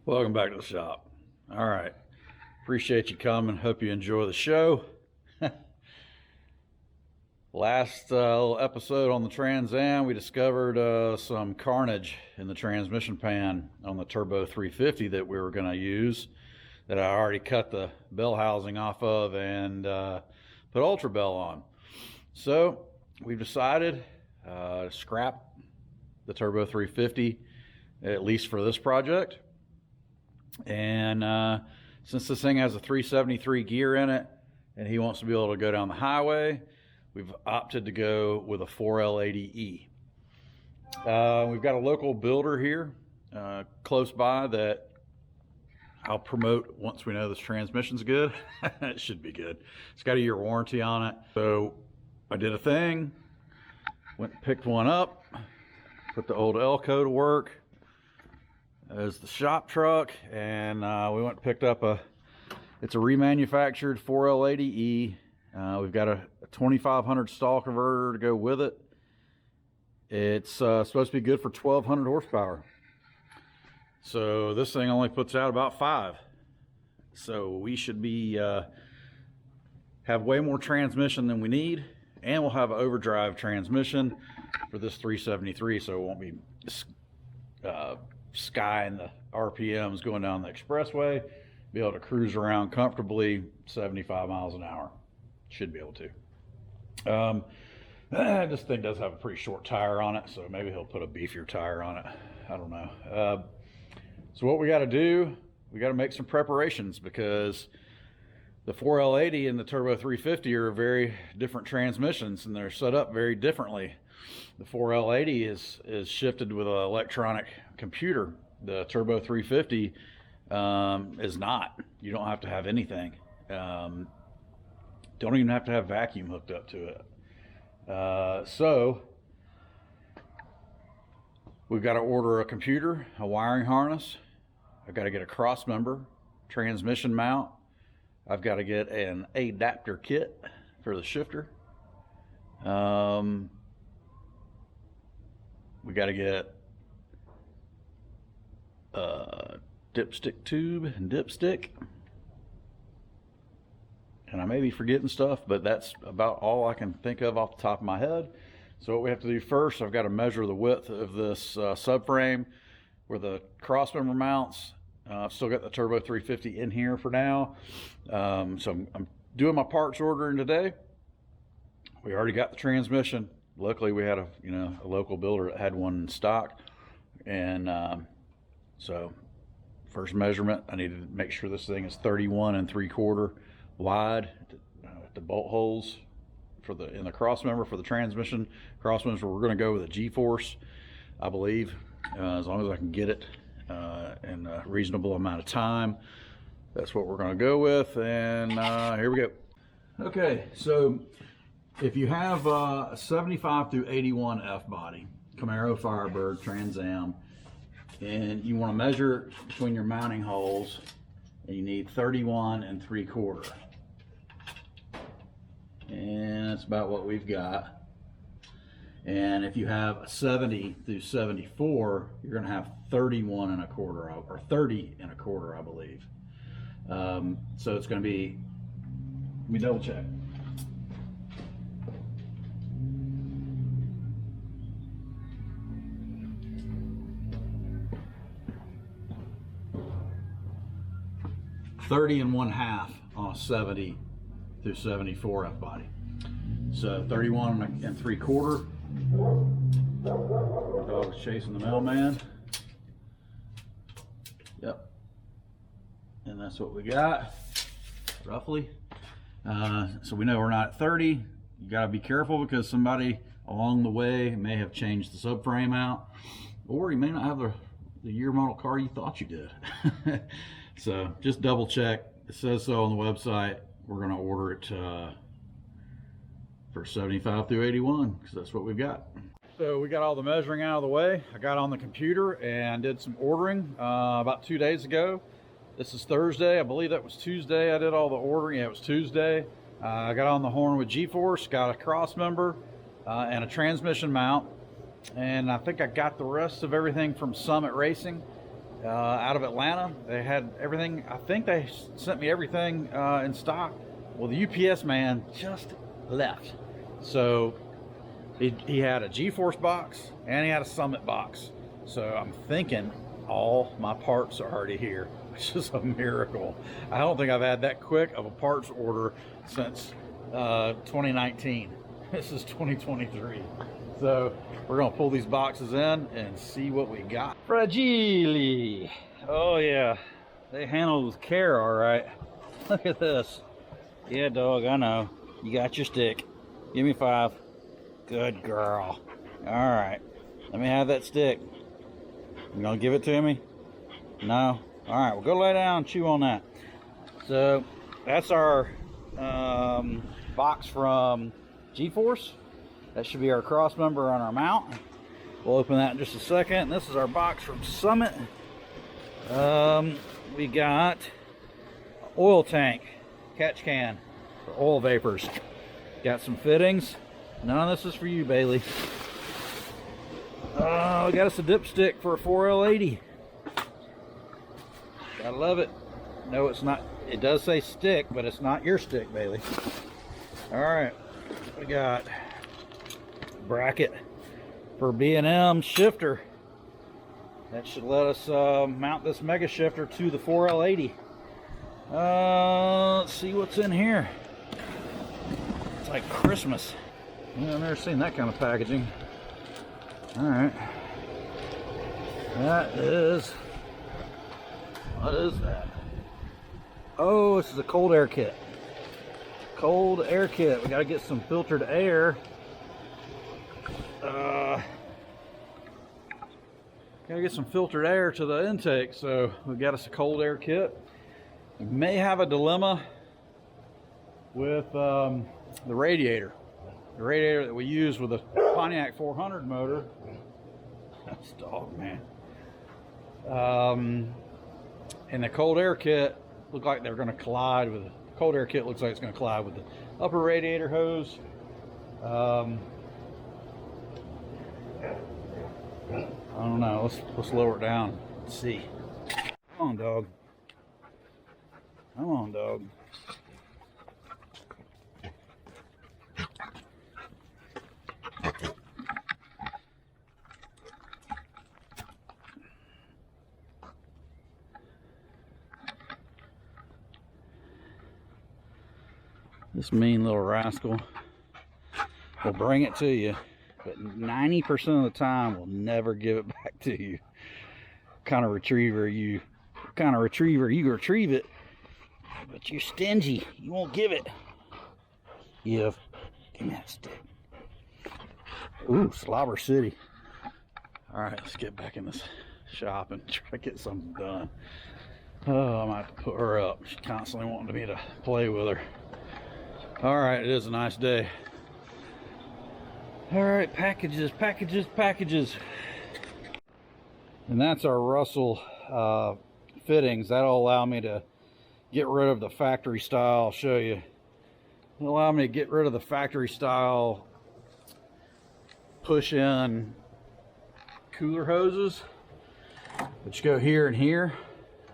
Welcome back to the shop. All right. Appreciate you coming. Hope you enjoy the show. Last little episode on the Trans Am, we discovered some carnage in the transmission pan on the Turbo 350 that we were going to use, that I already cut the bell housing off of and put Ultra Bell on. So we've decided to scrap the Turbo 350, at least for this project. And since this thing has a 373 gear in it and he wants to be able to go down the highway, we've opted to go with a 4L80E. We've got a local builder here close by that I'll promote once we know this transmission's good. It should be good. It's got a year warranty on it. So I did a thing, went and picked one up, put the old Elco to work as the shop truck, and we went and picked up it's a remanufactured 4L80E. We've got a 2500 stall converter to go with it. It's supposed to be good for 1200 horsepower. So this thing only puts out about 5. So we should be have way more transmission than we need, and we'll have an overdrive transmission for this 373, so it won't be skying the RPMs going down the expressway. Be able to cruise around comfortably 75 miles an hour. Should be able to. This thing does have a pretty short tire on it, so maybe he'll put a beefier tire on it. I don't know. So what we got to do, we got to make some preparations, because the 4L80 and the Turbo 350 are very different transmissions, and they're set up very differently. The 4L80 is shifted with an electronic computer. The Turbo 350 is not. You don't have to have anything. Don't even have to have vacuum hooked up to it. So we've got to order a computer, a wiring harness. I've got to get a cross member, transmission mount. I've got to get an adapter kit for the shifter. We got to get a dipstick tube and dipstick. And I may be forgetting stuff, but that's about all I can think of off the top of my head. So what we have to do first, I've got to measure the width of this subframe where the crossmember mounts. I've still got the Turbo 350 in here for now. So I'm doing my parts ordering today. We already got the transmission. Luckily, we had a local builder that had one in stock, and so first measurement, I needed to make sure this thing is 31 3/4 wide at the bolt holes in the cross member for the transmission. Cross member, we're going to go with a G-force, I believe, as long as I can get it in a reasonable amount of time. That's what we're going to go with, and here we go. Okay, so if you have a 75 through 81 F body, Camaro Firebird Trans Am, and you want to measure between your mounting holes, and you need 31 3/4. And that's about what we've got. And if you have a 70 through 74, you're going to have 31 1/4 or 30 1/4, I believe. So it's going to be, let me double check. $30 1/2 on a 70 through 74 F body. So 31 3/4. The dog's chasing the mailman. Yep. And that's what we got, roughly. So we know we're not at 30. You gotta be careful, because somebody along the way may have changed the subframe out, or you may not have the year model car you thought you did. So just double check. It says so on the website. We're going to order it for 75 through 81, because that's what we've got. So we got all the measuring out of the way. I got on the computer and did some ordering about 2 days ago. This is Thursday. I believe that was Tuesday I did all the ordering. Yeah, it was Tuesday. I got on the horn with G-force, got a cross member and a transmission mount. And I think I got the rest of everything from Summit Racing. out of Atlanta. They had everything. I think they sent me everything in stock. Well, the UPS man just left. So he had a G-Force box and he had a Summit box. So I'm thinking all my parts are already here, which is a miracle. I don't think I've had that quick of a parts order since 2019. This is 2023. So we're gonna pull these boxes in and see what we got. Fragile. Oh yeah, they handled with care, all right. Look at this. Yeah, dog, I know. You got your stick. Give me 5. Good girl. All right, let me have that stick. You gonna give it to me? No? All right, well, go lay down and chew on that. So that's our box from G-Force. That should be our cross member on our mount. We'll open that in just a second. This is our box from Summit. We got oil tank, catch can for oil vapors. Got some fittings. None of this is for you, Bailey. We got us a dipstick for a 4L80. Gotta love it. No, it's not. It does say stick, but it's not your stick, Bailey. All right, we got bracket for B&M shifter. That should let us mount this mega shifter to the 4L80. Let's see what's in here. It's like Christmas. I've never seen that kind of packaging. All right, that is, what is that? Oh, this is a cold air kit. Cold air kit. We got to get some filtered air. Gotta get some filtered air to the intake, so we got us a cold air kit. We may have a dilemma with the radiator. The radiator that we use with the Pontiac 400 motor. That's dog, man. And the cold air kit look like they're going to collide with the cold air kit. Looks like it's going to collide with the upper radiator hose. I don't know. Let's lower it down. Let's see. Come on, dog. Come on, dog. This mean little rascal will bring it to you, but 90% of the time will never give it back to you. What kind of retriever you retrieve it, but you're stingy. You won't give it. Yeah, give me that stick. Ooh, Slobber City. All right, let's get back in this shop and try to get something done. Oh, I might have to put her up. She's constantly wanting me to play with her. All right, it is a nice day. All right, packages. And that's our Russell fittings. That'll allow me to get rid of the factory style. I'll show you. It'll allow me to get rid of the factory style push in cooler hoses, which go here and here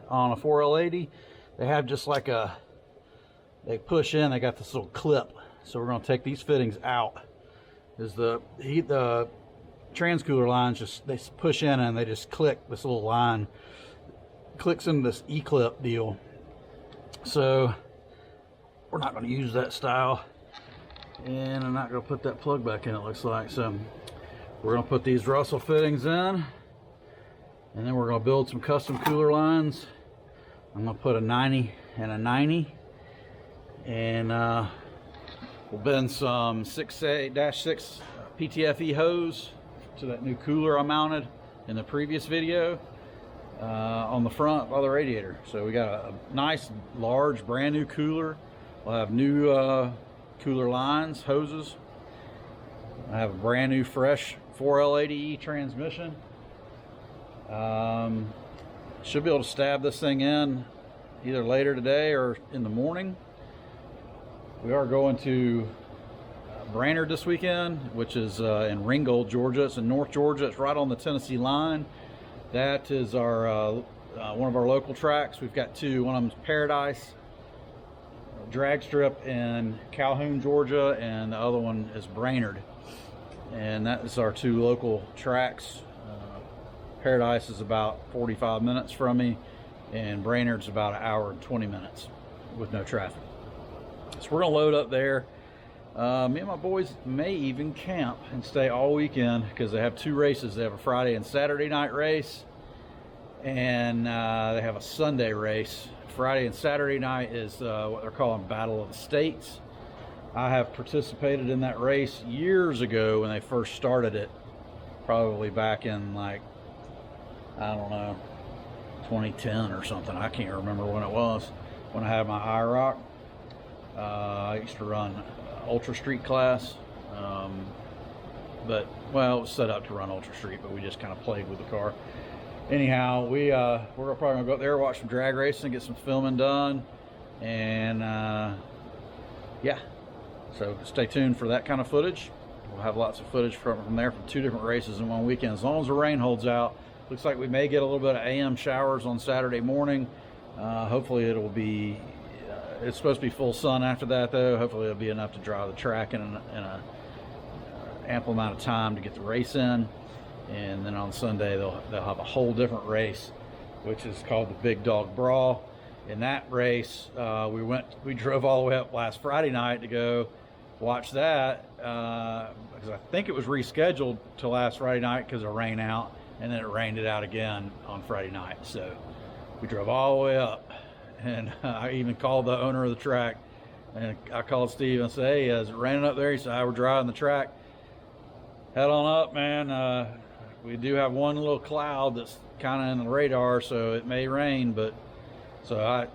on a 4L80. They have just like a, they push in, they got this little clip. So we're going to take these fittings out. Is the transcooler lines just, they push in and they just click, this little line clicks into this E-clip deal. So we're not going to use that style, and I'm not going to put that plug back in, it looks like. So we're going to put these Russell fittings in, and then we're going to build some custom cooler lines. I'm going to put a 90 and a 90, and we'll bend some 6A-6 PTFE hose to that new cooler I mounted in the previous video on the front of the radiator. So we got a nice large brand new cooler. We'll have new cooler lines, hoses. I have a brand new fresh 4L80E transmission. Should be able to stab this thing in either later today or in the morning. We are going to Brainerd this weekend, which is in Ringgold, Georgia. It's in North Georgia. It's right on the Tennessee line. That is our one of our local tracks. We've got two. One of them's Paradise drag strip in Calhoun, Georgia, and the other one is Brainerd. And that is our two local tracks. Paradise is about 45 minutes from me, and Brainerd's about an hour and 20 minutes with no traffic. So we're gonna load up there. Me and my boys may even camp and stay all weekend because they have two races. They have a Friday and Saturday night race, and they have a Sunday race. Friday and Saturday night is what they're calling Battle of the States. I have participated in that race years ago when they first started it, probably back in, like, I don't know, 2010 or something. I can't remember when it was, when I had my IROC. I used to run Ultra Street class, but, well, it was set up to run Ultra Street, but we just kind of played with the car. Anyhow, we're probably gonna go up there, watch some drag racing, get some filming done, and yeah, so stay tuned for that kind of footage. We'll have lots of footage from there from two different races in one weekend, as long as the rain holds out. Looks like we may get a little bit of AM showers on Saturday morning. Hopefully it'll be, it's supposed to be full sun after that though. Hopefully it'll be enough to dry the track in a ample amount of time to get the race in. And then on Sunday they'll have a whole different race, which is called the Big Dog Brawl. In that race, we drove all the way up last Friday night to go watch that, because I think it was rescheduled to last Friday night because of rain out, and then it rained it out again on Friday night. So we drove all the way up, and I even called the owner of the track, and I called Steve and said, "Hey, is it raining up there?" He said, "We're driving the track. Head on up, man. We do have one little cloud that's kind of in the radar, so it may rain." But so I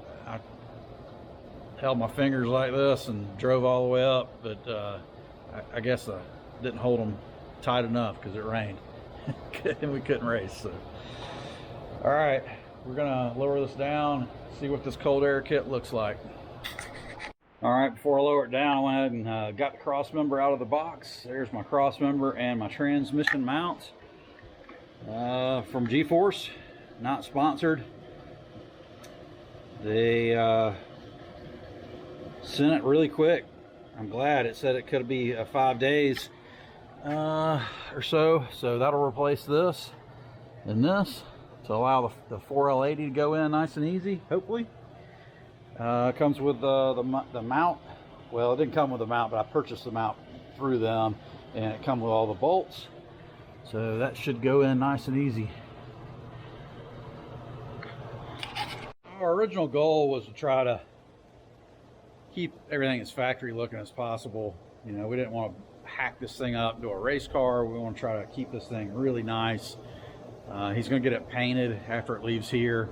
held my fingers like this and drove all the way up, but I guess I didn't hold them tight enough because it rained and we couldn't race. So all right, we're gonna lower this down, see what this cold air kit looks like. All right, before I lower it down, I went ahead and got the cross member out of the box. There's my cross member and my transmission mounts from G-Force, not sponsored. They sent it really quick. I'm glad. It said it could be 5 days or so. So that'll replace this and this to allow the 4L80 to go in nice and easy, hopefully. It comes with the mount. Well, it didn't come with the mount, but I purchased the mount through them, and it comes with all the bolts. So that should go in nice and easy. Our original goal was to try to keep everything as factory looking as possible. You know, we didn't want to hack this thing up to a race car. We want to try to keep this thing really nice. He's going to get it painted after it leaves here.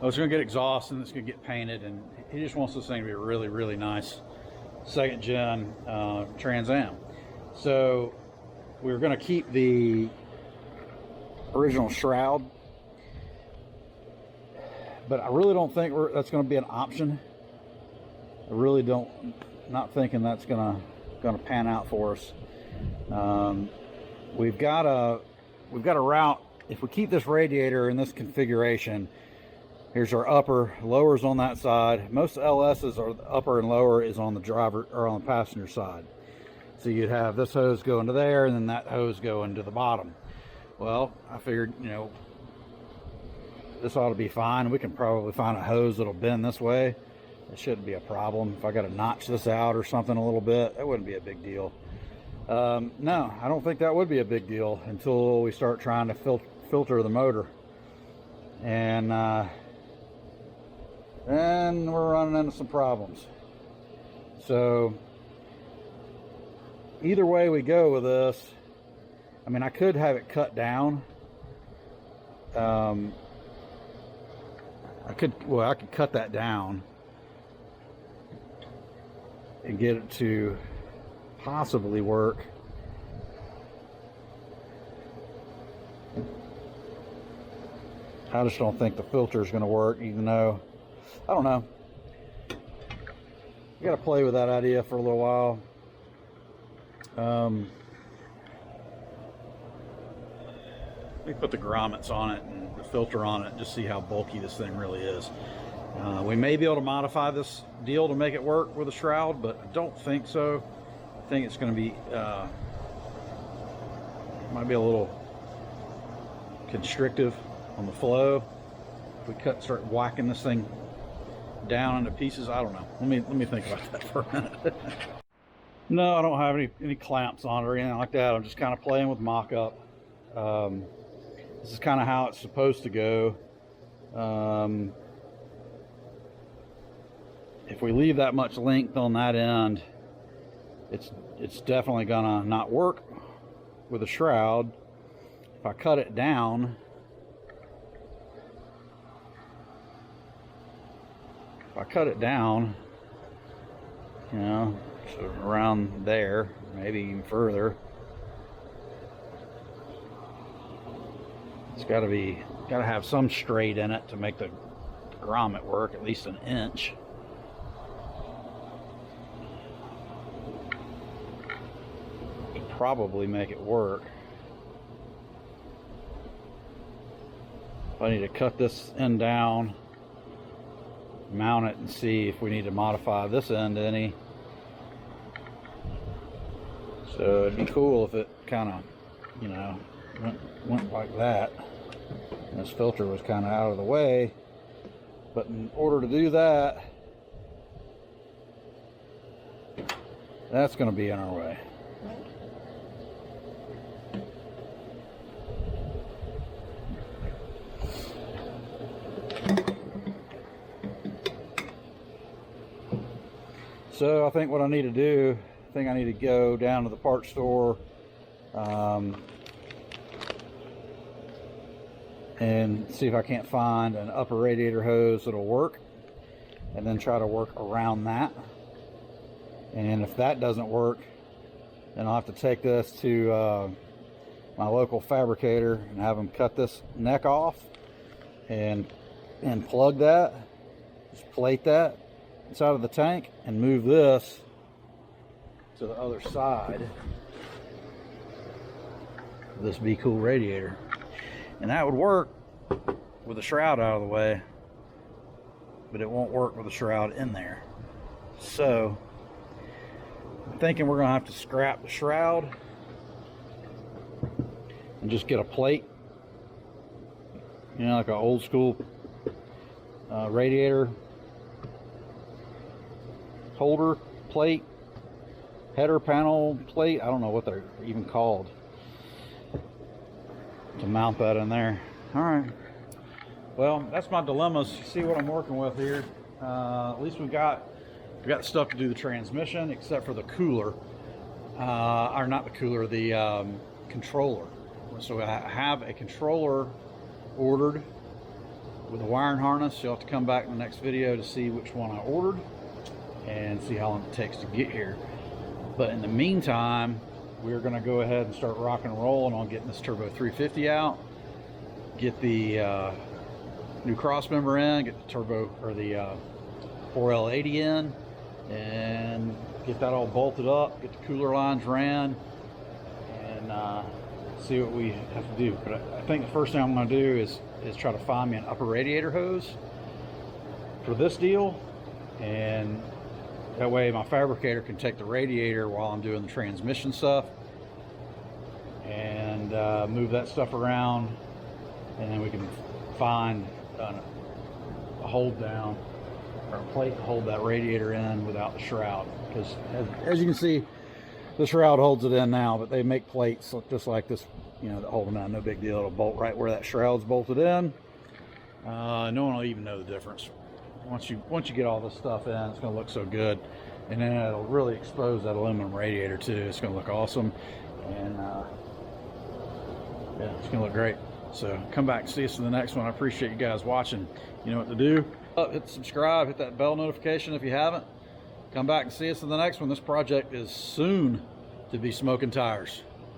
Oh, it's going to get exhaust and it's going to get painted, and he just wants this thing to be a really, really nice second gen Trans Am. So we're going to keep the original shroud, but I really don't think that's going to be an option. I really don't, not thinking that's going to pan out for us. We've got a route. If we keep this radiator in this configuration, here's our upper, lower's on that side. Most LS's are upper and lower is on the driver or on the passenger side. So you'd have this hose go into there, and then that hose go into the bottom. Well, I figured, you know, this ought to be fine. We can probably find a hose that'll bend this way. It shouldn't be a problem. If I got to notch this out or something a little bit, that wouldn't be a big deal. No, I don't think that would be a big deal until we start trying to filter the motor. And then we're running into some problems. So either way we go with this, I mean, I could have it cut down. I could cut that down and get it to possibly work. I just don't think the filter is going to work, even though, I don't know. I got to play with that idea for a little while. Let me put the grommets on it and the filter on it and just see how bulky this thing really is. We may be able to modify this deal to make it work with a shroud, but I don't think so. I think it's going to be, might be a little constrictive on the flow. If we start whacking this thing down into pieces, I don't know. Let me think about that for a minute. No, I don't have any clamps on it or anything like that. I'm just kind of playing with mock-up. This is kind of how it's supposed to go. If we leave that much length on that end, it's definitely gonna not work with a shroud. If I cut it down, you know, so around there, maybe even further, it's gotta have some straight in it to make the grommet work, at least an inch. Probably make it work. I need to cut this end down, mount it, and see if we need to modify this end any. So it'd be cool if it kind of, you know, went like that, and this filter was kind of out of the way. But in order to do that, that's going to be in our way. So I think what I need to do, I need to go down to the parts store and see if I can't find an upper radiator hose that'll work, and then try to work around that. And if that doesn't work, then I'll have to take this to my local fabricator and have them cut this neck off and plug that, just plate that inside of the tank and move this to the other side of this Be Cool radiator. And that would work with the shroud out of the way, but it won't work with the shroud in there. So I'm thinking we're gonna have to scrap the shroud and just get a plate, you know, like an old school radiator holder plate, header panel plate, I don't know what they're even called, to mount that in there. All right, well, that's my dilemmas. See what I'm working with here. At least we got stuff to do the transmission, except for the cooler, or not the cooler, the controller. So I have a controller ordered with a wiring harness. You'll have to come back in the next video to see which one I ordered and see how long it takes to get here. But in the meantime, we're going to go ahead and start rocking and rolling on getting this Turbo 350 out, get the new cross member in, get the turbo or the 4L80 in, and get that all bolted up, get the cooler lines ran, and see what we have to do. But I think the first thing I'm going to do is try to find me an upper radiator hose for this deal, and that way my fabricator can take the radiator while I'm doing the transmission stuff and move that stuff around, and then we can find a hold down or a plate to hold that radiator in without the shroud, because as you can see, the shroud holds it in now, but they make plates just like this, you know, that hold them in. No big deal. It'll bolt right where that shroud's bolted in. No one will even know the difference. Once you get all this stuff in, it's going to look so good, and then it'll really expose that aluminum radiator too. It's going to look awesome, and yeah, it's going to look great. So come back and see us in the next one. I appreciate you guys watching. You know what to do. Hit subscribe, hit that bell notification if you haven't. Come back and see us in the next one. This project is soon to be smoking tires.